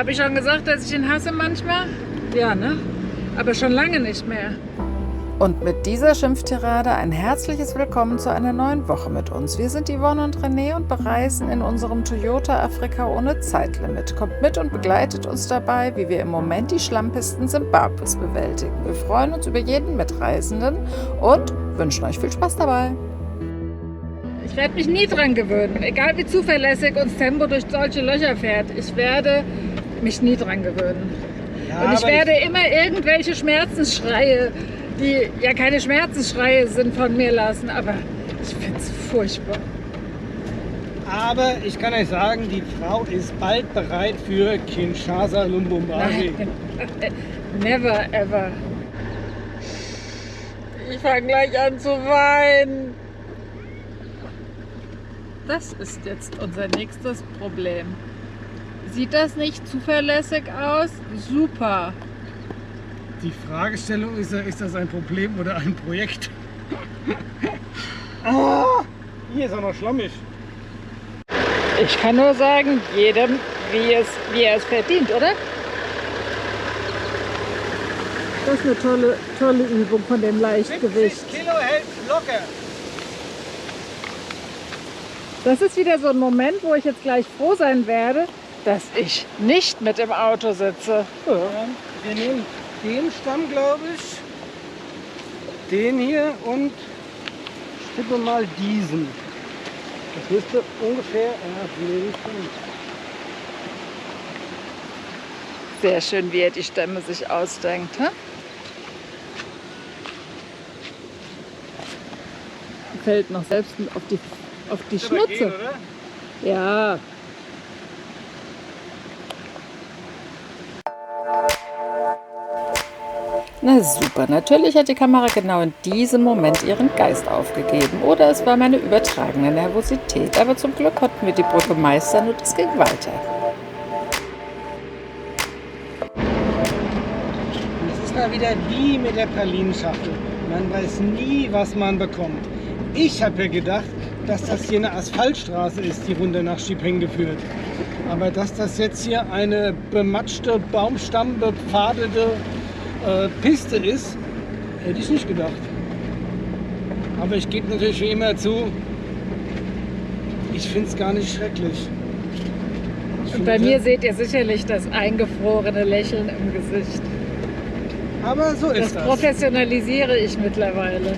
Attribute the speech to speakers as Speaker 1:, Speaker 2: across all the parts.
Speaker 1: Habe ich schon gesagt, dass ich ihn hasse manchmal? Ja, ne? Aber schon lange nicht mehr.
Speaker 2: Und mit dieser Schimpftirade ein herzliches Willkommen zu einer neuen Woche mit uns. Wir sind Yvonne und René und bereisen in unserem Toyota Afrika ohne Zeitlimit. Kommt mit und begleitet uns dabei, wie wir im Moment die Schlammpisten Simbabwes bewältigen. Wir freuen uns über jeden Mitreisenden und wünschen euch viel Spaß dabei.
Speaker 1: Ich werde mich nie dran gewöhnen, egal wie zuverlässig uns Tempo durch solche Löcher fährt. Ich werde mich nie dran gewöhnen. Ja, und ich werde immer irgendwelche Schmerzensschreie, die ja keine Schmerzensschreie sind, von mir lassen. Aber ich finde es furchtbar.
Speaker 3: Aber ich kann euch sagen, die Frau ist bald bereit für Kinshasa Lubumbashi.
Speaker 1: Never ever. Ich fange gleich an zu weinen. Das ist jetzt unser nächstes Problem. Sieht das nicht zuverlässig aus? Super.
Speaker 3: Die Fragestellung ist das ein Problem oder ein Projekt? Ah, hier ist auch noch schlammig.
Speaker 1: Ich kann nur sagen, jedem, wie er es verdient, oder? Das ist eine tolle Übung von dem Leichtgewicht.
Speaker 3: 70 Kilo hält locker.
Speaker 1: Das ist wieder so ein Moment, wo ich jetzt gleich froh sein werde, dass ich nicht mit im Auto sitze.
Speaker 3: Ja, wir nehmen den Stamm, glaube ich, den hier und tippe mal diesen. Das müsste ungefähr,
Speaker 1: Sehr schön, wie er die Stämme sich ausdenkt. Hä? Fällt noch selbst auf die Schnutze.
Speaker 3: Gehen, oder?
Speaker 1: Ja.
Speaker 2: Na super, natürlich hat die Kamera genau in diesem Moment ihren Geist aufgegeben. Oder es war meine übertragene Nervosität. Aber zum Glück konnten wir die Brücke meistern und es ging weiter.
Speaker 3: Das ist mal wieder wie mit der Pralinenschachtel. Man weiß nie, was man bekommt. Ich habe ja gedacht, dass das hier eine Asphaltstraße ist, die runter nach Chipeng führt. Aber dass das jetzt hier eine bematschte, baumstammbepfadete Piste ist, hätte ich nicht gedacht. Aber ich gebe natürlich wie immer zu, ich finde es gar nicht schrecklich.
Speaker 1: Und bei mir seht ihr sicherlich das eingefrorene Lächeln im Gesicht.
Speaker 3: Aber so ist das.
Speaker 1: Das professionalisiere ich mittlerweile.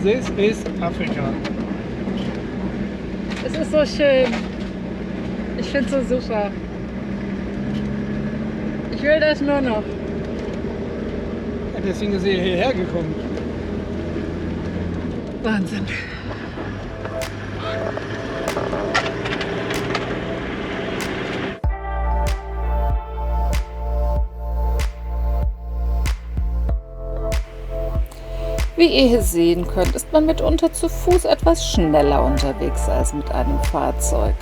Speaker 3: This is Afrika.
Speaker 1: Es ist so schön. Ich finde es so super. Ich will das nur noch.
Speaker 3: Ja, deswegen ist ihr hierher gekommen.
Speaker 1: Wahnsinn.
Speaker 2: Wie ihr hier sehen könnt, ist man mitunter zu Fuß etwas schneller unterwegs als mit einem Fahrzeug.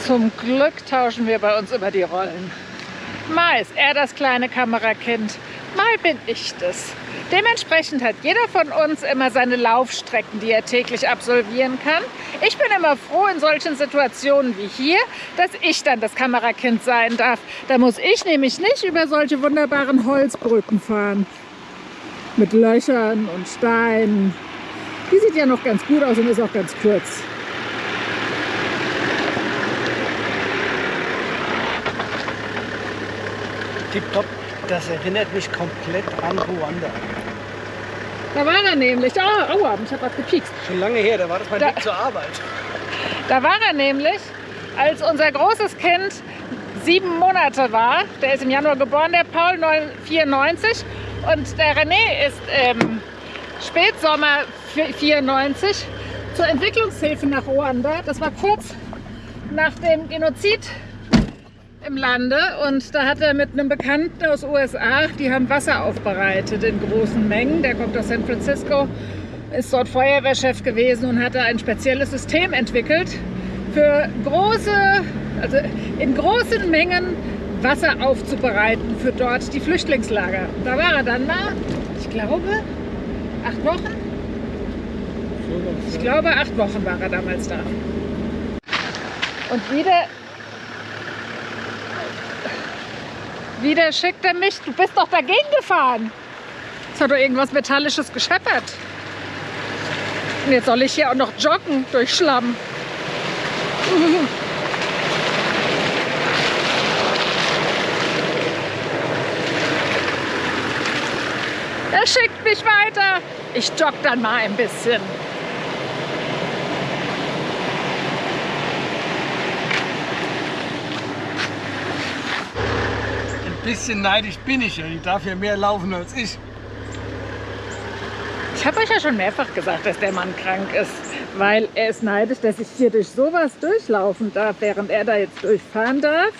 Speaker 1: Zum Glück tauschen wir bei uns über die Rollen. Mal ist er das kleine Kamerakind, mal bin ich das. Dementsprechend hat jeder von uns immer seine Laufstrecken, die er täglich absolvieren kann. Ich bin immer froh in solchen Situationen wie hier, dass ich dann das Kamerakind sein darf. Da muss ich nämlich nicht über solche wunderbaren Holzbrücken fahren. Mit Löchern und Steinen. Die sieht ja noch ganz gut aus und ist auch ganz kurz.
Speaker 3: Tipptopp, das erinnert mich komplett an Ruanda.
Speaker 1: Da war er nämlich. Oh, aua, ich habe was gepiekst.
Speaker 3: Schon lange her, da war das mein Weg zur Arbeit.
Speaker 1: Da war er nämlich, als unser großes Kind 7 Monate war. Der ist im Januar geboren, der Paul, 94. Und der René ist im Spätsommer 94 zur Entwicklungshilfe nach Ruanda. Das war kurz nach dem Genozid im Lande, und da hat er mit einem Bekannten aus USA, die haben Wasser aufbereitet in großen Mengen. Der kommt aus San Francisco, ist dort Feuerwehrchef gewesen und hat da ein spezielles System entwickelt für also in großen Mengen Wasser aufzubereiten für dort die Flüchtlingslager. Da war er dann mal, ich glaube, 8 Wochen.
Speaker 3: sowas.
Speaker 1: Ich glaube, 8 Wochen war er damals da. Und wieder schickt er mich. Du bist doch dagegen gefahren. Es hat doch irgendwas Metallisches gescheppert. Und jetzt soll ich hier auch noch joggen durch Schlamm. Er schickt mich weiter. Ich jogge dann mal ein bisschen.
Speaker 3: Ein bisschen neidisch bin ich ja. Die darf ja mehr laufen als ich.
Speaker 1: Ich habe euch ja schon mehrfach gesagt, dass der Mann krank ist, weil er ist neidisch, dass ich hier durch sowas durchlaufen darf, während er da jetzt durchfahren darf.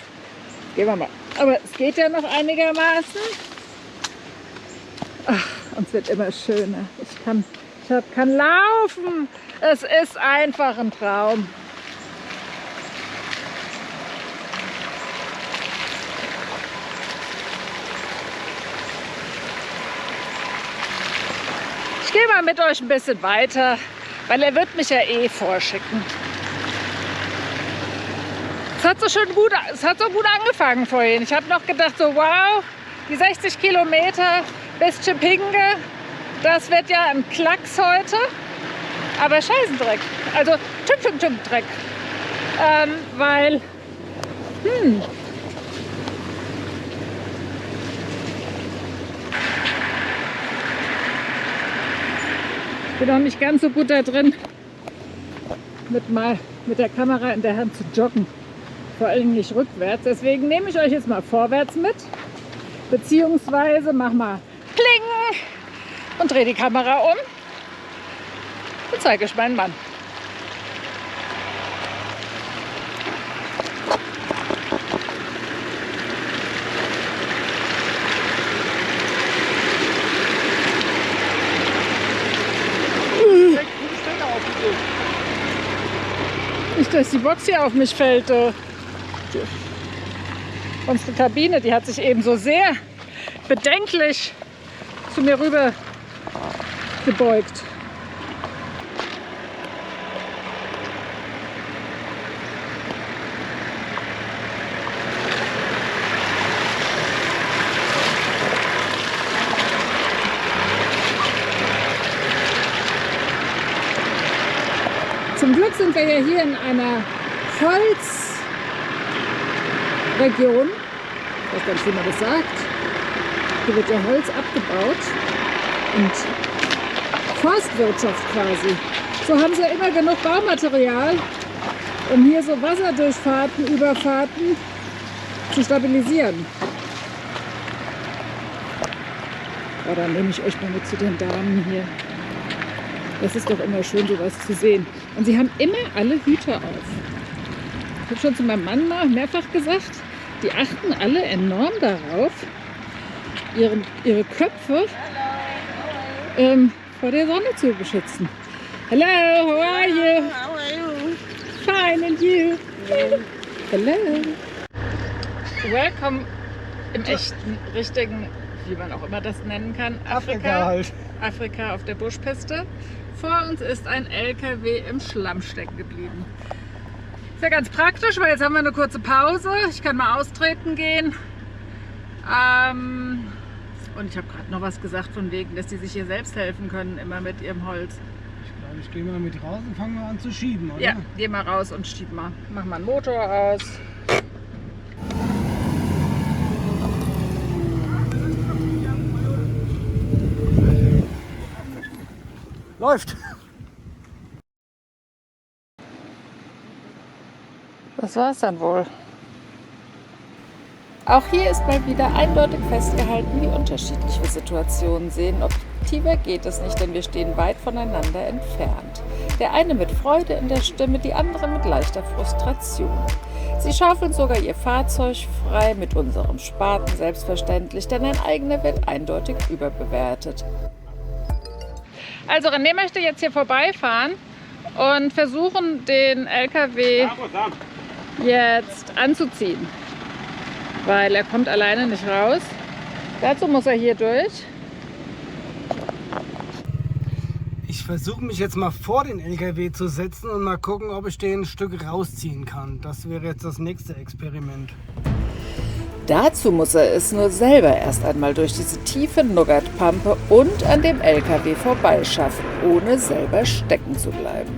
Speaker 1: Gehen wir mal. Aber es geht ja noch einigermaßen. Ach, und es wird immer schöner. Ich kann laufen. Es ist einfach ein Traum. Ich gehe mal mit euch ein bisschen weiter, weil er wird mich ja eh vorschicken. Es hat so gut angefangen vorhin. Ich habe noch gedacht, so wow, die 60 Kilometer bis Chipinge, das wird ja ein Klacks heute. Aber Scheißendreck, also Dreck. Weil, ich bin auch nicht ganz so gut da drin, mit der Kamera in der Hand zu joggen. Vor allem nicht rückwärts. Deswegen nehme ich euch jetzt mal vorwärts mit. Beziehungsweise mach mal Kling und drehe die Kamera um. Und zeige ich meinen Mann. Nicht, dass die Box hier auf mich fällt. Unsere Kabine, die hat sich eben so sehr bedenklich zu mir rüber gebeugt. Zum Glück sind wir ja hier in einer Holzregion. Ich weiß gar nicht, wie man das sagt. Hier wird ja Holz abgebaut und Forstwirtschaft quasi. So haben sie ja immer genug Baumaterial, um hier so Wasserdurchfahrten, Überfahrten zu stabilisieren. Ja, dann nehme ich euch mal mit zu den Damen hier. Das ist doch immer schön, sowas zu sehen. Und sie haben immer alle Hüte auf. Ich habe schon zu meinem Mann mehrfach gesagt, die achten alle enorm darauf, ihre Köpfe vor der Sonne zu beschützen. Hello, how are you?
Speaker 4: How are you?
Speaker 1: Fine, and you? Hello. Welcome im echten, richtigen, wie man auch immer das nennen kann,
Speaker 3: Afrika halt.
Speaker 1: Afrika auf der Buschpiste. Vor uns ist ein LKW im Schlamm stecken geblieben. Ist ja ganz praktisch, weil jetzt haben wir eine kurze Pause. Ich kann mal austreten gehen. Und ich habe gerade noch was gesagt von wegen, dass die sich hier selbst helfen können, immer mit ihrem Holz.
Speaker 3: Ich glaube, ich gehe mal mit raus und fange mal an zu schieben, oder?
Speaker 1: Ja, geh mal raus und schieb mal. Mach mal einen Motor aus.
Speaker 3: Läuft!
Speaker 1: Das war's dann wohl.
Speaker 2: Auch hier ist mal wieder eindeutig festgehalten, wie unterschiedlich wir Situationen sehen. Objektiver geht es nicht, denn wir stehen weit voneinander entfernt. Der eine mit Freude in der Stimme, die andere mit leichter Frustration. Sie schaufeln sogar ihr Fahrzeug frei, mit unserem Spaten selbstverständlich, denn ein eigener wird eindeutig überbewertet.
Speaker 1: Also René möchte jetzt hier vorbeifahren und versuchen, den LKW jetzt anzuziehen, weil er kommt alleine nicht raus. Dazu muss er hier durch.
Speaker 3: Ich versuche mich jetzt mal vor den LKW zu setzen und mal gucken, ob ich den ein Stück rausziehen kann. Das wäre jetzt das nächste Experiment.
Speaker 2: Dazu muss er es nur selber erst einmal durch diese tiefe Nuggetpampe und an dem LKW vorbeischaffen, ohne selber stecken zu bleiben.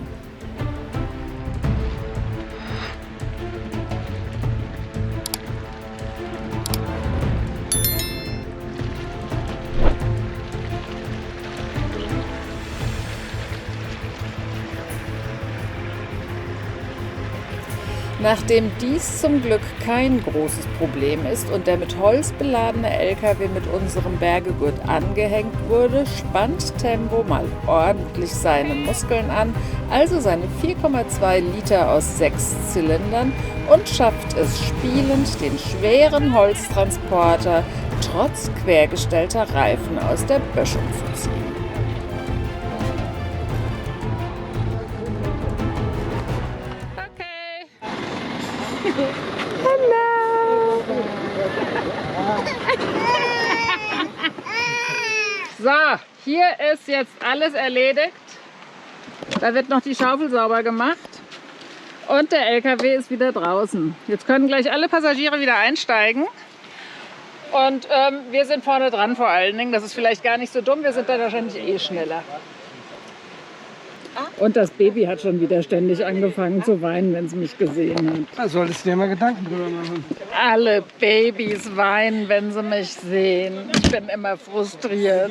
Speaker 2: Nachdem dies zum Glück kein großes Problem ist und der mit Holz beladene LKW mit unserem Bergegurt angehängt wurde, spannt Tembo mal ordentlich seine Muskeln an, also seine 4,2 Liter aus 6 Zylindern, und schafft es spielend, den schweren Holztransporter trotz quergestellter Reifen aus der Böschung zu ziehen.
Speaker 1: So, hier ist jetzt alles erledigt. Da wird noch die Schaufel sauber gemacht und der LKW ist wieder draußen. Jetzt können gleich alle Passagiere wieder einsteigen und wir sind vorne dran vor allen Dingen. Das ist vielleicht gar nicht so dumm, wir sind dann wahrscheinlich eh schneller. Und das Baby hat schon wieder ständig angefangen zu weinen, wenn es mich gesehen hat.
Speaker 3: Da solltest du dir mal Gedanken drüber machen.
Speaker 1: Alle Babys weinen, wenn sie mich sehen. Ich bin immer frustriert.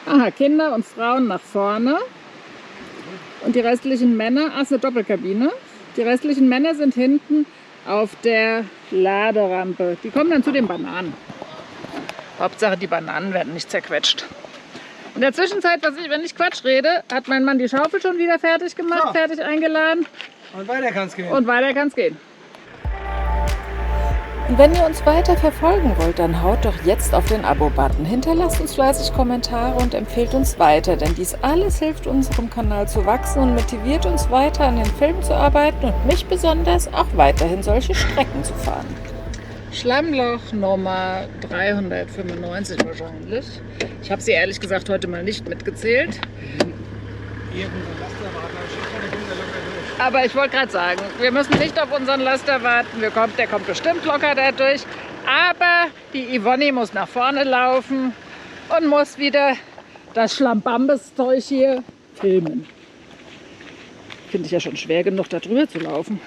Speaker 1: Aha, Kinder und Frauen nach vorne. Und die restlichen Männer, ach, eine Doppelkabine. Die restlichen Männer sind hinten auf der Laderampe. Die kommen dann zu den Bananen. Hauptsache, die Bananen werden nicht zerquetscht. In der Zwischenzeit, wenn ich Quatsch rede, hat mein Mann die Schaufel schon wieder fertig gemacht,
Speaker 3: So.
Speaker 1: fertig eingeladen.
Speaker 3: Und weiter kann's gehen.
Speaker 1: Und weiter kann's gehen.
Speaker 2: Und wenn ihr uns weiter verfolgen wollt, dann haut doch jetzt auf den Abo-Button. Hinterlasst uns fleißig Kommentare und empfehlt uns weiter, denn dies alles hilft unserem Kanal zu wachsen und motiviert uns weiter an den Filmen zu arbeiten und mich besonders auch weiterhin solche Strecken zu fahren.
Speaker 1: Schlammloch Nummer 395 wahrscheinlich. Ich habe sie ehrlich gesagt heute mal nicht mitgezählt. Aber ich wollte gerade sagen, wir müssen nicht auf unseren Laster warten. Der kommt bestimmt locker da durch. Aber die Yvonne muss nach vorne laufen und muss wieder das Schlambambes-Zeug hier filmen. Finde ich ja schon schwer genug, da drüber zu laufen.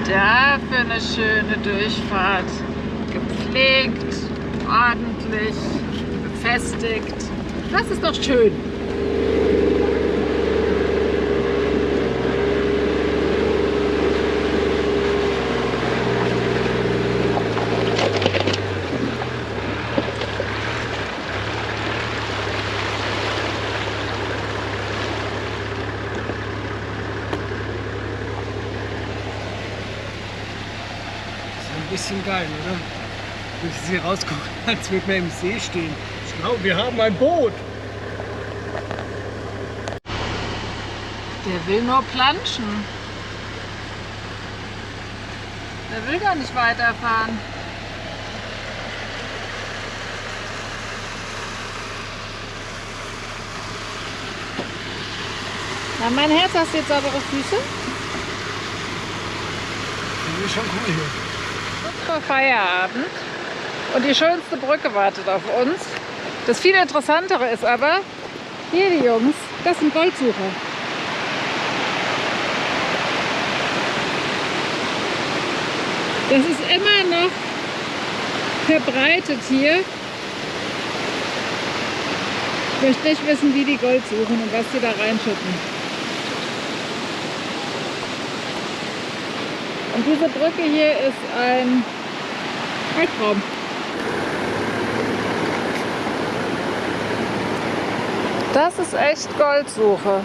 Speaker 1: Da für eine schöne Durchfahrt. Gepflegt, ordentlich, befestigt. Das ist doch schön.
Speaker 3: Ein bisschen geil, oder? Wie sie rausgucken, als würden wir im See stehen. Ich glaube, wir haben ein Boot.
Speaker 1: Der will nur planschen. Der will gar nicht weiterfahren. Na, mein Herz, hast du jetzt saubere Füße?
Speaker 3: Das ist schon cool hier.
Speaker 1: Vor Feierabend und die schönste Brücke wartet auf uns. Das viel Interessantere ist aber, hier die Jungs, das sind Goldsucher. Das ist immer noch verbreitet hier. Ich möchte nicht wissen, wie die Gold suchen und was sie da reinschütten. Und diese Brücke hier ist ein Albtraum. Das ist echt Goldsuche.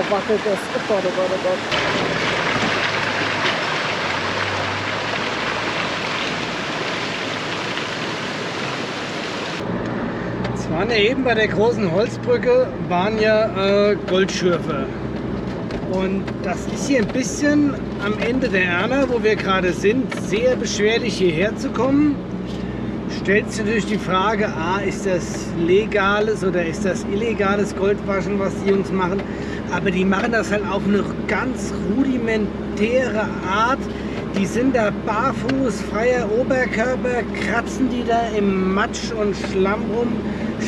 Speaker 1: wackelt das. Oh Gott, oh Gott, oh Gott.
Speaker 3: Es waren ja eben bei der großen Holzbrücke, waren ja Goldschürfer. Und das ist hier ein bisschen am Ende der Erna, wo wir gerade sind, sehr beschwerlich hierher zu kommen. Stellt sich natürlich die Frage, ist das legales oder ist das illegales Goldwaschen, was die Jungs machen? Aber die machen das halt auf eine ganz rudimentäre Art. Die sind da barfuß, freier Oberkörper, kratzen die da im Matsch und Schlamm rum,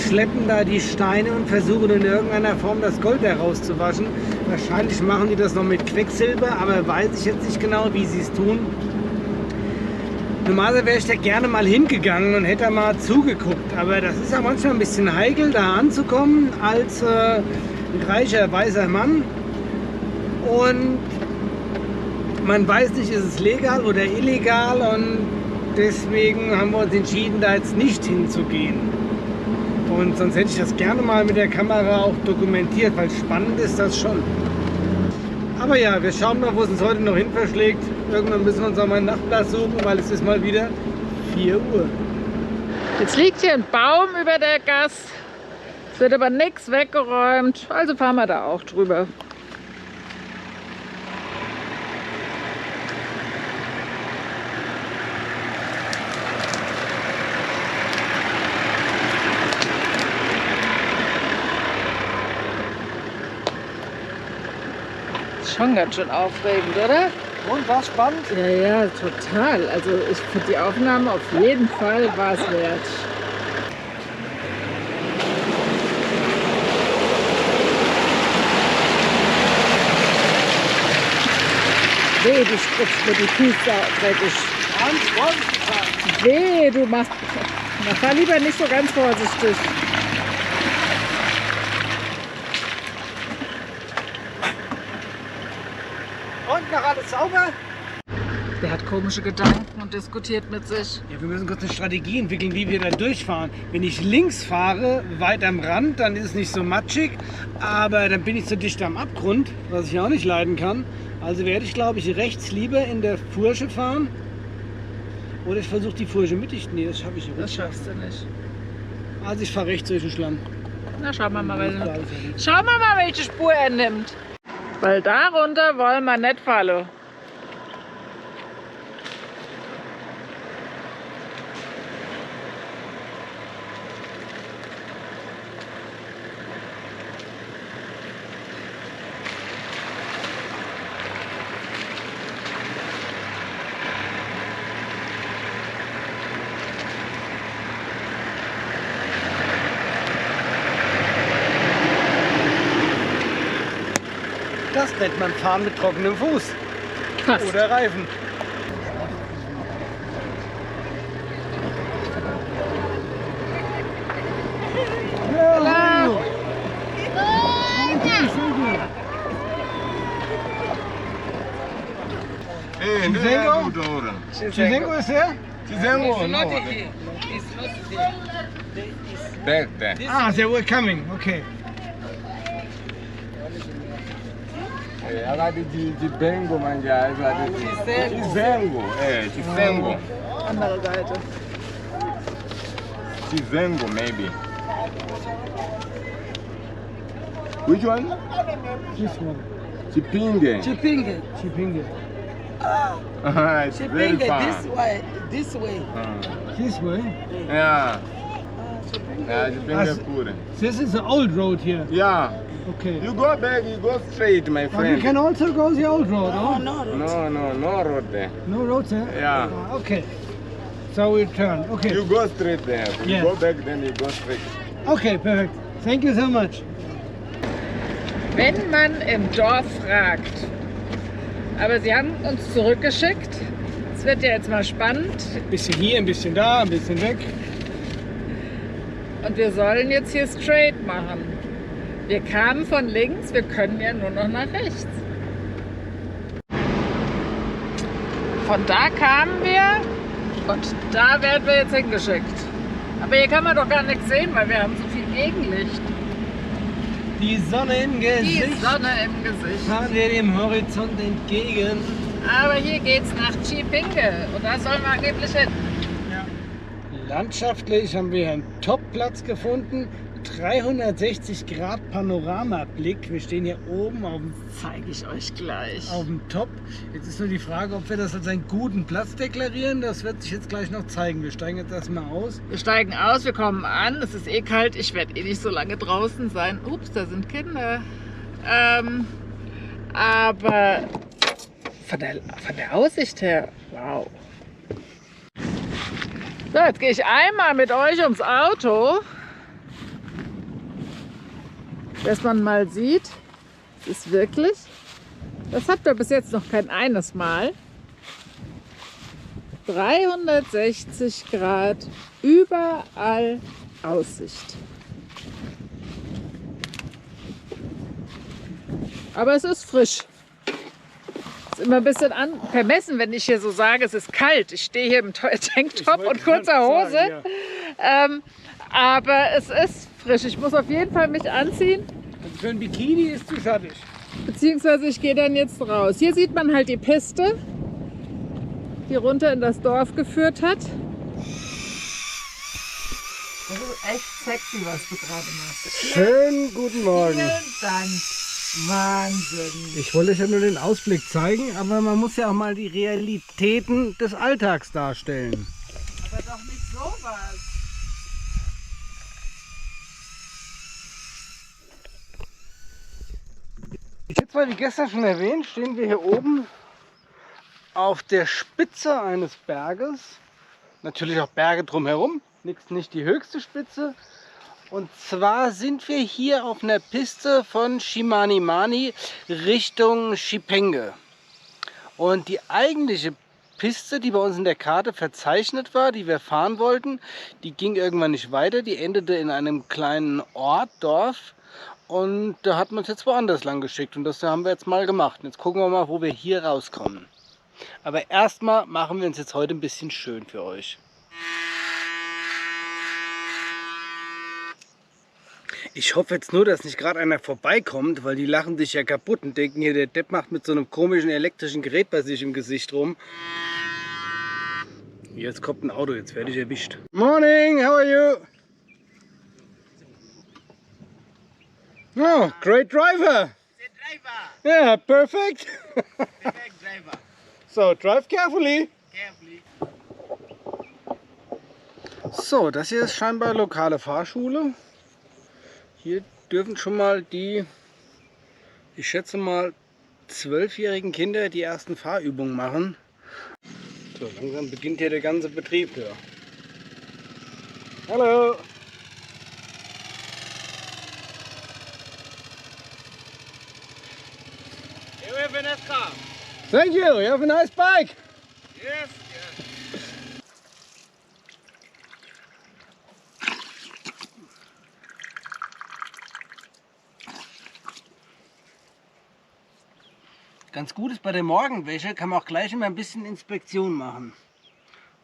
Speaker 3: schleppen da die Steine und versuchen in irgendeiner Form das Gold herauszuwaschen. Wahrscheinlich machen die das noch mit Quecksilber, aber weiß ich jetzt nicht genau, wie sie es tun. Normalerweise wäre ich da gerne mal hingegangen und hätte da mal zugeguckt, aber das ist ja manchmal ein bisschen heikel, da anzukommen als ein reicher, weißer Mann. Und man weiß nicht, ist es legal oder illegal, und deswegen haben wir uns entschieden, da jetzt nicht hinzugehen. Und sonst hätte ich das gerne mal mit der Kamera auch dokumentiert, weil spannend ist das schon. Aber ja, wir schauen mal, wo es uns heute noch hin verschlägt. Irgendwann müssen wir uns auch mal einen Nachtplatz suchen, weil es ist mal wieder 4 Uhr.
Speaker 1: Jetzt liegt hier ein Baum über der Gasse. Es wird aber nichts weggeräumt, also fahren wir da auch drüber. Schon ganz schön aufregend, oder?
Speaker 3: Und war spannend?
Speaker 1: Ja, ja, total. Also ich finde die Aufnahme auf jeden Fall war es wert. Weh, du spritzt mir die Füße dreckig.
Speaker 3: Ganz vorsichtig sein.
Speaker 1: Weh, du machst... Na, fahr lieber nicht so ganz vorsichtig.
Speaker 3: Und noch alles sauber?
Speaker 1: Der hat komische Gedanken und diskutiert mit sich.
Speaker 3: Ja, wir müssen kurz eine Strategie entwickeln, wie wir da durchfahren. Wenn ich links fahre, weit am Rand, dann ist es nicht so matschig, aber dann bin ich so dicht am Abgrund, was ich auch nicht leiden kann. Also werde ich, glaube ich, rechts lieber in der Fursche fahren. Oder ich versuche die Fursche mittig. Nee, das schaffe ich nicht.
Speaker 1: Das schaffst du nicht.
Speaker 3: Also ich fahre rechts durch den Schlamm.
Speaker 1: Na, schauen wir mal, welche Spur er nimmt. Weil darunter wollen wir nicht fallen.
Speaker 3: Das nennt man Fahren mit trockenem Fuß.
Speaker 1: Fast.
Speaker 3: Oder Reifen.
Speaker 1: Hello.
Speaker 4: Hey,
Speaker 3: Chizengo?
Speaker 4: Chizengo
Speaker 3: is there?
Speaker 4: Chizengo, no. There, there.
Speaker 3: They were coming. Okay.
Speaker 4: I got the Chizengo, man. I got the Chizengo. Chizengo.
Speaker 1: Andere Seite.
Speaker 4: Chizengo, maybe. Which one?
Speaker 3: This one.
Speaker 4: Chipinge.
Speaker 5: Chipinge.
Speaker 3: Chipinge.
Speaker 4: It's very
Speaker 5: Chipinge,
Speaker 4: fun.
Speaker 5: this way.
Speaker 3: This way.
Speaker 4: Yeah. Yeah, Chipinge pure.
Speaker 3: This is the old road here.
Speaker 4: Yeah.
Speaker 3: Okay.
Speaker 4: You go back, you go straight, my
Speaker 3: But we
Speaker 4: friend.
Speaker 3: can also go the old road,
Speaker 5: Oh,
Speaker 3: no?
Speaker 4: No road there.
Speaker 3: No road there?
Speaker 4: Yeah.
Speaker 3: Okay. So we turn. Okay.
Speaker 4: You go straight there. You
Speaker 3: Yeah.
Speaker 4: go back, then you go straight.
Speaker 3: Okay, perfect. Thank you so much.
Speaker 1: Wenn man im Dorf fragt. Aber sie haben uns zurückgeschickt. Es wird ja jetzt mal spannend.
Speaker 3: Ein bisschen hier, ein bisschen da, ein bisschen weg.
Speaker 1: Und wir sollen jetzt hier straight machen. Wir kamen von links, wir können ja nur noch nach rechts. Von da kamen wir und da werden wir jetzt hingeschickt. Aber hier kann man doch gar nichts sehen, weil wir haben so viel Gegenlicht.
Speaker 3: Die Sonne im Gesicht.
Speaker 1: Die Sonne im Gesicht.
Speaker 3: Fahren wir dem Horizont entgegen.
Speaker 1: Aber hier geht's nach Chipinge und da sollen wir angeblich hin.
Speaker 3: Landschaftlich haben wir einen Top-Platz gefunden. 360 Grad Panoramablick. Wir stehen hier oben auf dem,
Speaker 1: Zeige ich euch gleich.
Speaker 3: auf dem Top. Jetzt ist nur die Frage, ob wir das als einen guten Platz deklarieren. Das wird sich jetzt gleich noch zeigen. Wir steigen jetzt erstmal aus.
Speaker 1: Wir steigen aus, wir kommen an, es ist eh kalt, ich werde eh nicht so lange draußen sein. Ups, da sind Kinder. Aber von der Aussicht her, wow. So, jetzt gehe ich einmal mit euch ums Auto, dass man mal sieht, es ist wirklich, das habt ihr bis jetzt noch kein eines Mal, 360 Grad, überall Aussicht. Aber es ist frisch. Es ist immer ein bisschen vermessen, wenn ich hier so sage, es ist kalt. Ich stehe hier im Tanktop und kurzer Hose.
Speaker 3: Sagen, ja.
Speaker 1: Aber es ist frisch. Ich muss auf jeden Fall mich anziehen.
Speaker 3: Also für ein Bikini ist zu schattig.
Speaker 1: Beziehungsweise ich gehe dann jetzt raus. Hier sieht man halt die Piste, die runter in das Dorf geführt hat. Das ist echt sexy, was du gerade machst.
Speaker 3: Schönen guten Morgen.
Speaker 1: Vielen Dank. Wahnsinn.
Speaker 3: Ich wollte euch ja nur den Ausblick zeigen, aber man muss ja auch mal die Realitäten des Alltags darstellen.
Speaker 1: Aber doch nicht sowas.
Speaker 3: Jetzt, wie gestern schon erwähnt, stehen wir hier oben auf der Spitze eines Berges. Natürlich auch Berge drumherum, nicht die höchste Spitze. Und zwar sind wir hier auf einer Piste von Chimanimani Richtung Chipinge. Und die eigentliche Piste, die bei uns in der Karte verzeichnet war, die wir fahren wollten, die ging irgendwann nicht weiter. Die endete in einem kleinen Ort, Dorf. Und da hat man uns jetzt woanders lang geschickt. Und das haben wir jetzt mal gemacht. Und jetzt gucken wir mal, wo wir hier rauskommen. Aber erstmal machen wir uns jetzt heute ein bisschen schön für euch. Ich hoffe jetzt nur, dass nicht gerade einer vorbeikommt, weil die lachen sich ja kaputt und denken hier, der Depp macht mit so einem komischen elektrischen Gerät bei sich im Gesicht rum. Jetzt kommt ein Auto, jetzt werde ich erwischt. Morning, how are you? Oh, great driver. Yeah, perfect. So, drive carefully. So, das hier ist scheinbar lokale Fahrschule. Hier dürfen schon mal die, ich schätze mal, 12-jährigen Kinder die ersten Fahrübungen machen. So, langsam beginnt hier der ganze Betrieb. Ja. Hallo!
Speaker 4: You have a nice car.
Speaker 3: Thank you, you have a nice bike!
Speaker 4: Yes.
Speaker 3: Ganz gut ist bei der Morgenwäsche, kann man auch gleich immer ein bisschen Inspektion machen.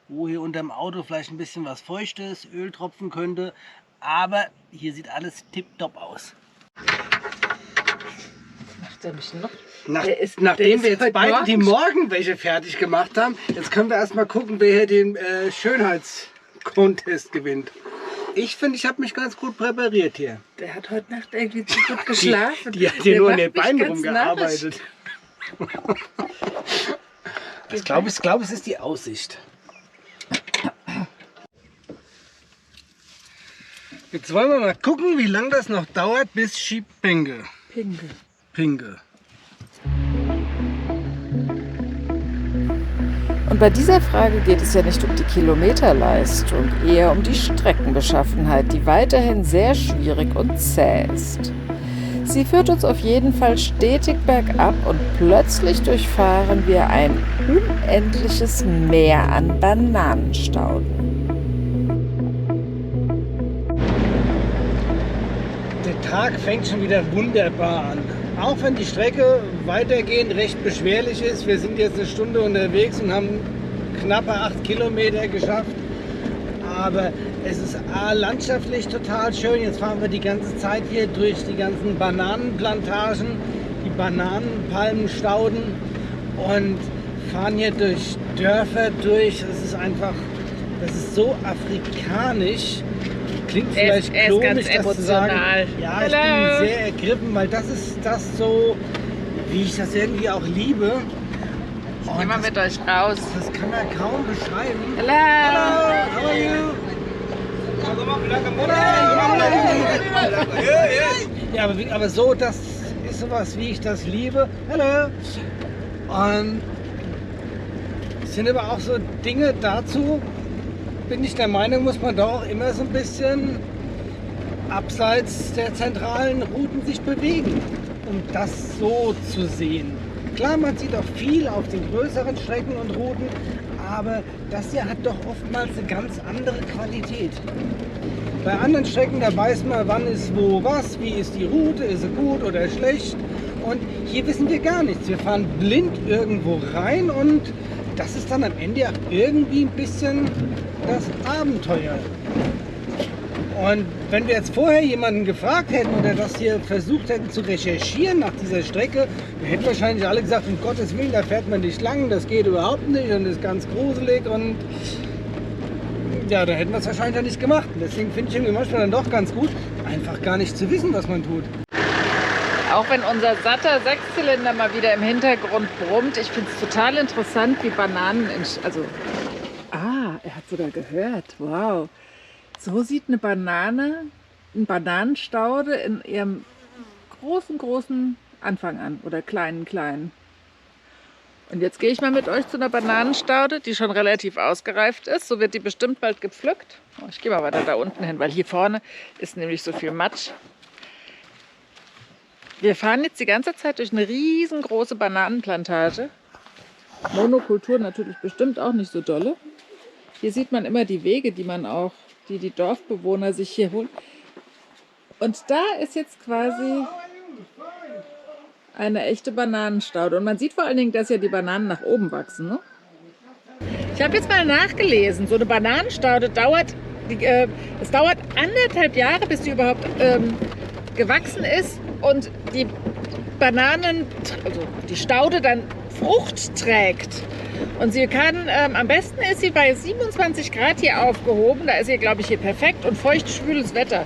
Speaker 3: Wo hier unterm Auto vielleicht ein bisschen was Feuchtes, Öl tropfen könnte. Aber hier sieht alles tipptopp aus.
Speaker 1: Macht er mich noch?
Speaker 3: Nachdem wir jetzt beide die Morgenwäsche fertig gemacht haben, jetzt können wir erstmal gucken, wer hier den Schönheitscontest gewinnt. Ich finde, ich habe mich ganz gut präpariert hier.
Speaker 1: Der hat heute Nacht irgendwie zu gut geschlafen.
Speaker 3: Die hat hier nur in den Beinen rumgearbeitet. Ich glaube, es ist die Aussicht. Jetzt wollen wir mal gucken, wie lange das noch dauert bis Chipinge. Pinge.
Speaker 2: Und bei dieser Frage geht es ja nicht um die Kilometerleistung, eher um die Streckenbeschaffenheit, die weiterhin sehr schwierig und zäh ist. Sie führt uns auf jeden Fall stetig bergab und plötzlich durchfahren wir ein unendliches Meer an Bananenstauden.
Speaker 3: Der Tag fängt schon wieder wunderbar an. Auch wenn die Strecke weitergehend recht beschwerlich ist. Wir sind jetzt eine Stunde unterwegs und haben knappe 8 Kilometer geschafft. Aber es ist landschaftlich total schön. Jetzt fahren wir die ganze Zeit hier durch die ganzen Bananenplantagen, die Bananenpalmenstauden und fahren hier durch Dörfer durch. Das ist so afrikanisch. Klingt vielleicht komisch, das zu sagen. Ja, ich bin sehr ergriffen, weil das ist das so, wie ich das irgendwie auch liebe.
Speaker 1: Ich gehe mal mit euch raus.
Speaker 3: Das kann man kaum beschreiben.
Speaker 1: Hello.
Speaker 3: How are you? Ja, aber so, das ist sowas, wie ich das liebe. Hallo. Und es sind aber auch so Dinge dazu, bin ich der Meinung, muss man doch immer so ein bisschen abseits der zentralen Routen sich bewegen, um das so zu sehen. Klar, man sieht auch viel auf den größeren Strecken und Routen, aber das hier hat doch oftmals eine ganz andere Qualität. Bei anderen Strecken, da weiß man, wann ist wo was, wie ist die Route, ist sie gut oder schlecht. Und hier wissen wir gar nichts. Wir fahren blind irgendwo rein und das ist dann am Ende auch irgendwie ein bisschen das Abenteuer. Und wenn wir jetzt vorher jemanden gefragt hätten oder das hier versucht hätten zu recherchieren nach dieser Strecke, wir hätten wahrscheinlich alle gesagt, um Gottes Willen, da fährt man nicht lang, das geht überhaupt nicht und ist ganz gruselig und ja, da hätten wir es wahrscheinlich auch nicht gemacht. Und deswegen finde ich irgendwie manchmal dann doch ganz gut, einfach gar nicht zu wissen, was man tut.
Speaker 1: Auch wenn unser satter Sechszylinder mal wieder im Hintergrund brummt, ich finde es total interessant, wie Bananen er hat sogar gehört. Wow. So sieht eine Banane, ein Bananenstaude in ihrem großen Anfang an oder kleinen. Und jetzt gehe ich mal mit euch zu einer Bananenstaude, die schon relativ ausgereift ist. So wird die bestimmt bald gepflückt. Oh, ich gehe mal weiter da unten hin, weil hier vorne ist nämlich so viel Matsch. Wir fahren jetzt die ganze Zeit durch eine riesengroße Bananenplantage. Monokultur natürlich bestimmt auch nicht so dolle. Hier sieht man immer die Wege, die Dorfbewohner sich hier holen. Und da ist jetzt quasi eine echte Bananenstaude. Und man sieht vor allen Dingen, dass ja die Bananen nach oben wachsen. Ne? Ich habe jetzt mal nachgelesen. So eine Bananenstaude dauert 1,5 Jahre, bis sie überhaupt gewachsen ist und die die Staude dann Frucht trägt. Und sie kann, am besten ist sie bei 27 Grad hier aufgehoben. Da ist sie, glaube ich, hier perfekt und feucht-schwüles Wetter.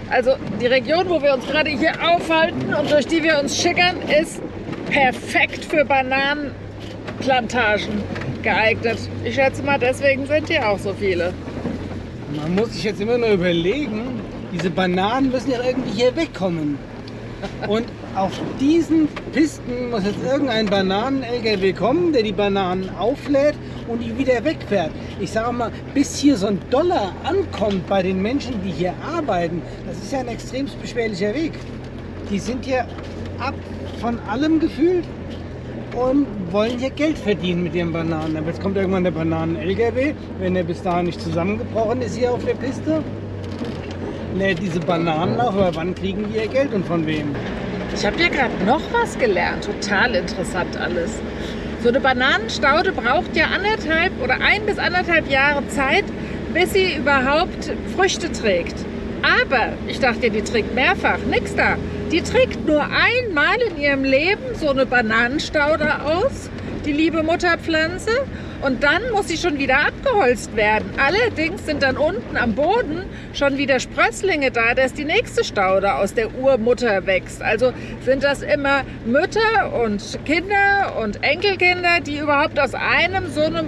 Speaker 1: Also die Region, wo wir uns gerade hier aufhalten und durch die wir uns schickern, ist perfekt für Bananenplantagen geeignet. Ich schätze mal, deswegen sind hier auch so viele.
Speaker 3: Man muss sich jetzt immer nur überlegen, diese Bananen müssen ja irgendwie hier wegkommen. Und auf diesen Pisten muss jetzt irgendein Bananen-LKW kommen, der die Bananen auflädt und die wieder wegfährt. Ich sage mal, bis hier so ein Dollar ankommt bei den Menschen, die hier arbeiten, das ist ja ein extrem beschwerlicher Weg. Die sind hier ab von allem gefühlt und wollen hier Geld verdienen mit ihren Bananen. Aber jetzt kommt irgendwann der Bananen-LKW, wenn der bis dahin nicht zusammengebrochen ist hier auf der Piste. Lädt diese Bananen auf, aber wann kriegen die ihr Geld und von wem?
Speaker 1: Ich habe hier gerade noch was gelernt. Total interessant alles. So eine Bananenstaude braucht ja 1 bis 1,5 Jahre Zeit, bis sie überhaupt Früchte trägt. Aber ich dachte, die trägt mehrfach. Nix da. Die trägt nur einmal in ihrem Leben so eine Bananenstaude aus, die liebe Mutterpflanze. Und dann muss sie schon wieder abgeholzt werden. Allerdings sind dann unten am Boden schon wieder Sprösslinge da, dass die nächste Staude aus der Urmutter wächst. Also sind das immer Mütter und Kinder und Enkelkinder, die überhaupt aus einem so einem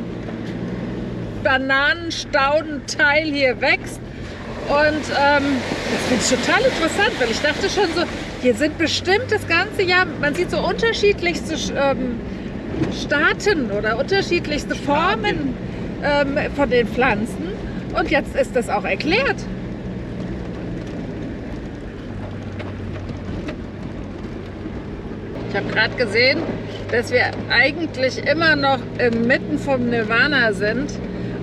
Speaker 1: Bananenstaudenteil hier wächst. Und das finde ich total interessant, weil ich dachte schon so, hier sind bestimmt das ganze Jahr, man sieht so unterschiedlichste Staaten oder unterschiedlichste Formen von den Pflanzen. Und jetzt ist das auch erklärt. Ich habe gerade gesehen, dass wir eigentlich immer noch mitten vom Nirvana sind.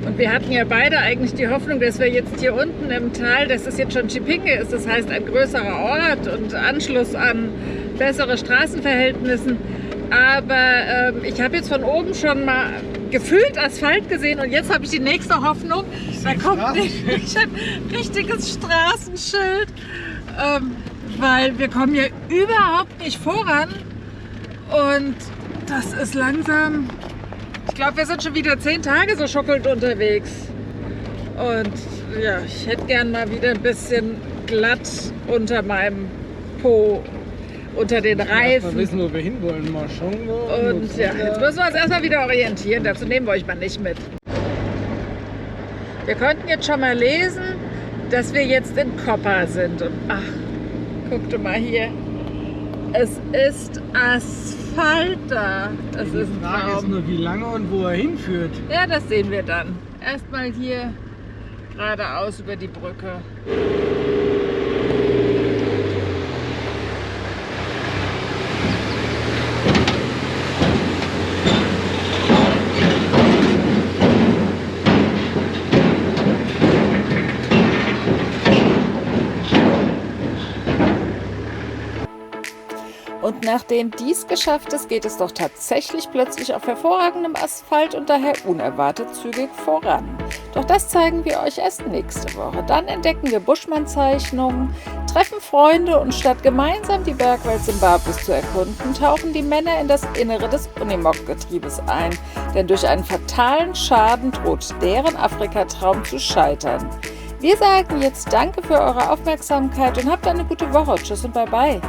Speaker 1: Und wir hatten ja beide eigentlich die Hoffnung, dass wir jetzt hier unten im Tal, dass es jetzt schon Chipinge ist, das heißt ein größerer Ort und Anschluss an bessere Straßenverhältnissen. Aber ich habe jetzt von oben schon mal gefühlt Asphalt gesehen und jetzt habe ich die nächste Hoffnung. Da kommt ich ein richtiges Straßenschild, weil wir kommen hier überhaupt nicht voran und das ist langsam. Ich glaube, wir sind schon wieder 10 Tage so schockelt unterwegs und ja, ich hätte gern mal wieder ein bisschen glatt unter meinem Po, unter den Reifen.
Speaker 3: Wir wissen, wo wir hinwollen. Marchongo.
Speaker 1: Und ja, jetzt müssen wir uns erstmal wieder orientieren. Dazu nehmen wir euch mal nicht mit. Wir konnten jetzt schon mal lesen, dass wir jetzt in Koper sind. Und ach, guckt mal hier. Es ist Asphalt da. Das ist ein
Speaker 3: Die Frage ist
Speaker 1: Traum.
Speaker 3: nur, wie lange und wo er hinführt.
Speaker 1: Ja, das sehen wir dann. Erstmal hier geradeaus über die Brücke.
Speaker 2: Und nachdem dies geschafft ist, geht es doch tatsächlich plötzlich auf hervorragendem Asphalt und daher unerwartet zügig voran. Doch das zeigen wir euch erst nächste Woche. Dann entdecken wir Buschmann-Zeichnungen, treffen Freunde und statt gemeinsam die Bergwelt Simbabwes zu erkunden, tauchen die Männer in das Innere des Unimog-Getriebes ein. Denn durch einen fatalen Schaden droht deren Afrika-Traum zu scheitern. Wir sagen jetzt Danke für eure Aufmerksamkeit und habt eine gute Woche. Tschüss und bye bye.